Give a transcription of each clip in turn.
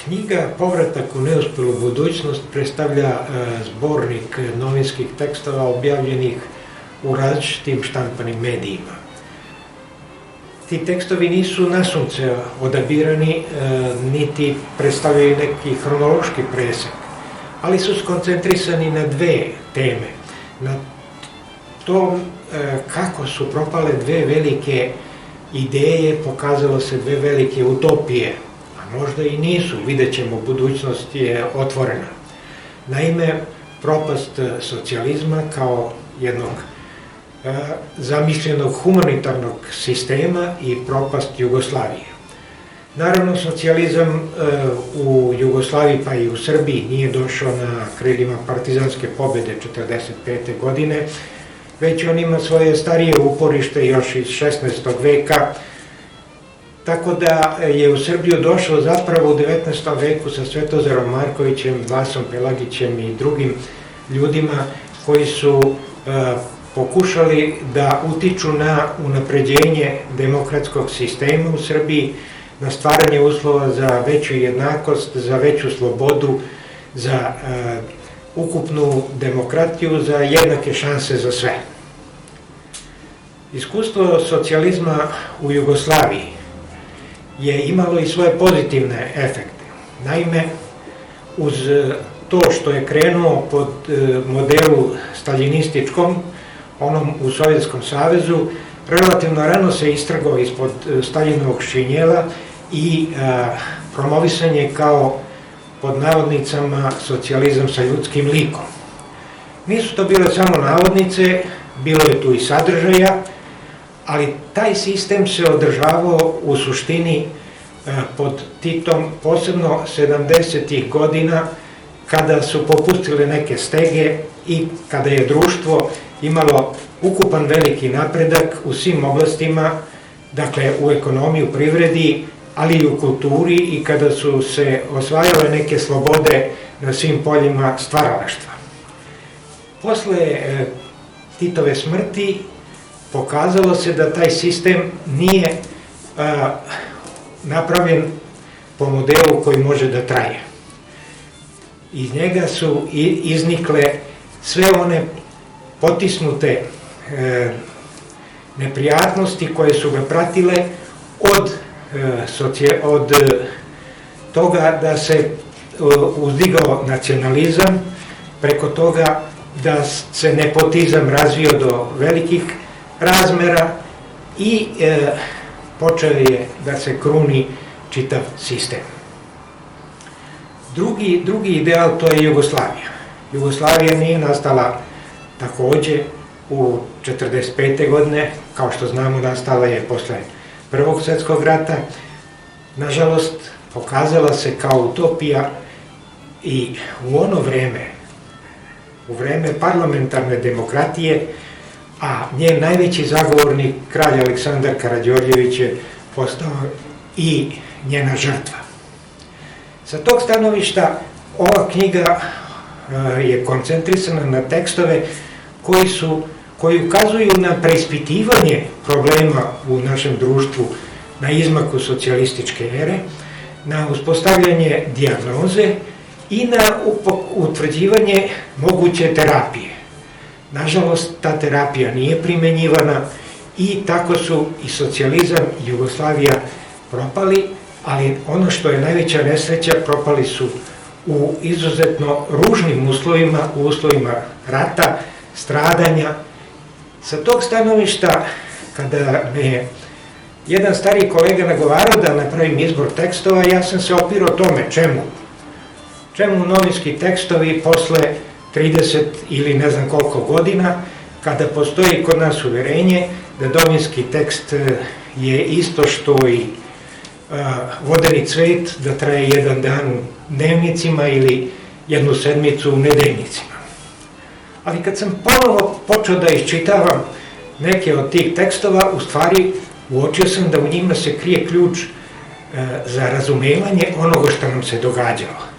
Knjiga Povratak u neuspelu budućnost predstavlja zbornik novinskih tekstova objavljenih u različitim štampanim medijima. Ti tekstovi nisu nasunce odabirani, niti predstavljaju neki hronološki presek, ali su skoncentrisani na dve teme. Na tom kako su propale dve velike ideje, pokazalo se dve velike utopije, a možda i nisu, vidjet ćemo, budućnost je otvorena. Naime, propast socijalizma kao jednog zamišljenog humanitarnog sistema i propast Jugoslavije. Naravno, socijalizam u Jugoslaviji pa i u Srbiji nije došao na krilima partizanske pobjede 1945. godine, već on ima svoje starije uporište još iz 16. veka, tako da je u Srbiju došao zapravo u 19. veku sa Svetozarom Markovićem, Vasom Pelagićem i drugim ljudima koji su pokušali da utiču na unapređenje demokratskog sistema u Srbiji, na stvaranje uslova za veću jednakost, za veću slobodu, za ukupnu demokratiju, za jednake šanse za sve. Iskustvo socijalizma u Jugoslaviji je imalo i svoje pozitivne efekte. Naime, uz to što je krenuo pod modelu staljinističkom, onom u Sovjetskom savezu, relativno rano se istrgao ispod Staljinovog šinjela i promovisan je kao, pod navodnicama, socijalizam sa ljudskim likom. Nisu to bile samo navodnice, bilo je tu i sadržaja, ali taj sistem se održavao u suštini pod Titom, posebno 70. godina, kada su popustile neke stege i kada je društvo imalo ukupan veliki napredak u svim oblastima, dakle u ekonomiji, u privredi, ali i u kulturi, i kada su se osvajale neke slobode na svim poljima stvaralaštva. Posle Titove smrti pokazalo se da taj sistem nije napravljen po modelu koji može da traje. Iz njega su iznikle sve one potisnute neprijatnosti koje su ga pratile od toga da se uzdigao nacionalizam, preko toga da se nepotizam razvio do velikih razmera i počeo je da se kruni čitav sistem. Drugi ideal, to je Jugoslavija. Jugoslavija nije nastala takođe u 1945. godine, kao što znamo nastala je posle Prvog svjetskog rata. Nažalost, pokazala se kao utopija i u ono vreme, u vreme parlamentarne demokratije, a njen najveći zagovornik, kralj Aleksandar Karađorđević, je postao i njena žrtva. Sa tog stanovišta ova knjiga je koncentrisana na tekstove koji ukazuju na preispitivanje problema u našem društvu na izmaku socijalističke ere, na uspostavljanje dijagnoze i na utvrđivanje moguće terapije. Nažalost, ta terapija nije primenjivana i tako su i socijalizam i Jugoslavija propali, ali ono što je najveća nesreća, propali su u izuzetno ružnim uslovima, u uslovima rata, stradanja. Sa tog stanovišta, kada me je jedan stariji kolega nagovarao da napravim izbor tekstova, ja sam se opirao tome, čemu novinski tekstovi posle 30 ili ne znam koliko godina, kada postoji kod nas uverenje da novinski tekst je isto što i vodeni cvet, da traje jedan dan u dnevnicima ili jednu sedmicu u nedeljnicima. Ali kad sam ponovo počeo da iščitavam neke od tih tekstova, u stvari uočio sam da u njima se krije ključ za razumevanje onoga što nam se događalo.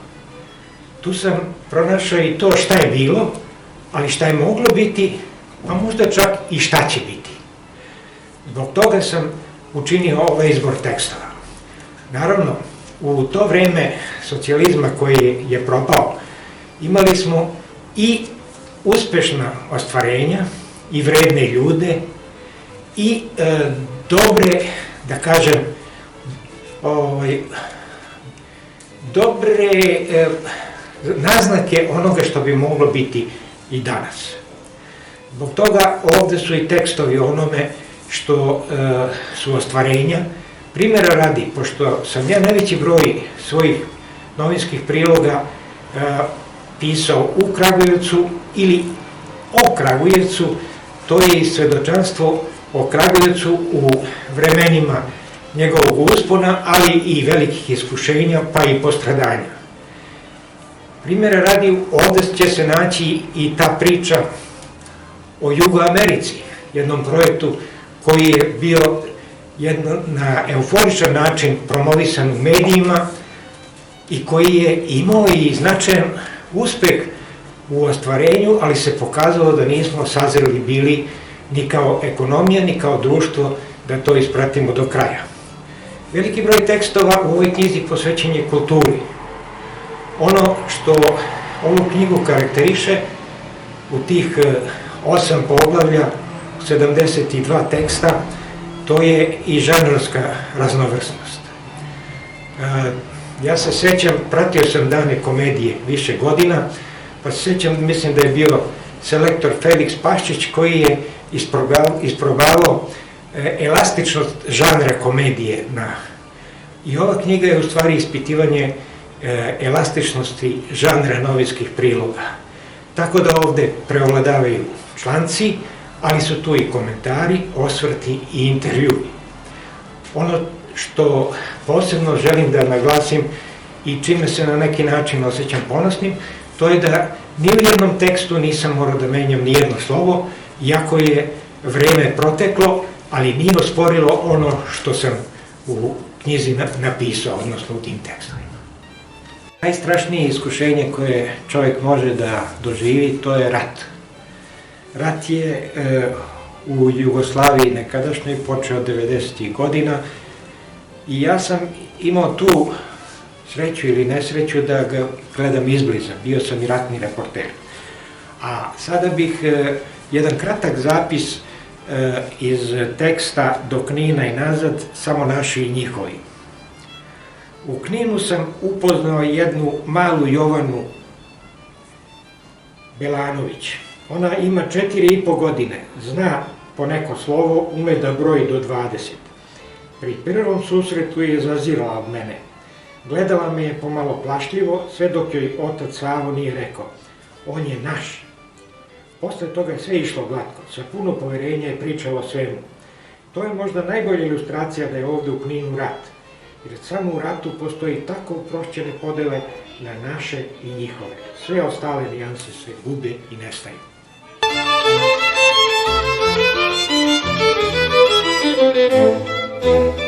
Tu sam pronašao i to šta je bilo, ali šta je moglo biti, a možda čak i šta će biti. Zbog toga sam učinio ovaj izbor tekstova. Naravno, u to vreme socijalizma koji je propao, imali smo i uspešna ostvarenja i vredne ljude i dobre, da kažem, dobre naznake onoga što bi moglo biti i danas. Zbog toga ovde su i tekstovi onome što su ostvarenja. Primjera radi, pošto sam ja najveći broj svojih novinskih priloga pisao u Kragujevcu ili o Kragujevcu, to je i svedočanstvo o Kragujevcu u vremenima njegovog uspona, ali i velikih iskušenja, pa i postradanja. Primjera radi, ovde će se naći i ta priča o Jugoamerici, jednom projektu koji je bio na euforičan način promovisan u medijima i koji je imao i značajan uspeh u ostvarenju, ali se pokazalo da nismo sazreli bili ni kao ekonomija, ni kao društvo da to ispratimo do kraja. Veliki broj tekstova u ovoj knjizi posvećen je kulturi. Ono što ovu knjigu karakteriše u tih 8 poglavlja, 72 teksta, to je i žanrovska raznovrsnost. Ja se sećam, pratio sam Dane komedije više godina, pa se sećam, mislim da je bio selektor Feliks Paščić koji je isprobavao elastičnost žanra komedije. I ova knjiga je u stvari ispitivanje elastičnosti žanra novinskih priloga. Tako da ovde preovladavaju članci, ali su tu i komentari, osvrti i intervjui. Ono što posebno želim da naglasim i čime se na neki način osjećam ponosnim, to je da ni u jednom tekstu nisam morao da menjam ni jedno slovo, iako je vreme proteklo, ali nije osporilo ono što sam u knjizi napisao, odnosno u tim tekstovima. Najstrašnije iskušenje koje čovjek može da doživi, to je rat. Rat je u Jugoslaviji nekadašnjoj počeo 90. godina i ja sam imao tu sreću ili nesreću da ga gledam izbliza. Bio sam i ratni reporter. A sada bih jedan kratak zapis iz teksta Do Knina i nazad, samo naši i njihovi. U Kninu sam upoznao jednu malu Jovanu Belanović. Ona ima 4,5 godine, zna po neko slovo, ume da broji do 20. Pri prvom susretu je zazirala od mene. Gledala me je pomalo plašljivo, sve dok joj otac Savo nije rekao: on je naš. Posle toga je sve išlo glatko, sa puno poverenja je pričala o svemu. To je možda najbolja ilustracija da je ovde u Kninu rat, jer samo u ratu postoji tako uprošćene podele na naše i njihove. Sve ostale nijanse se gube i nestaju. Thank you.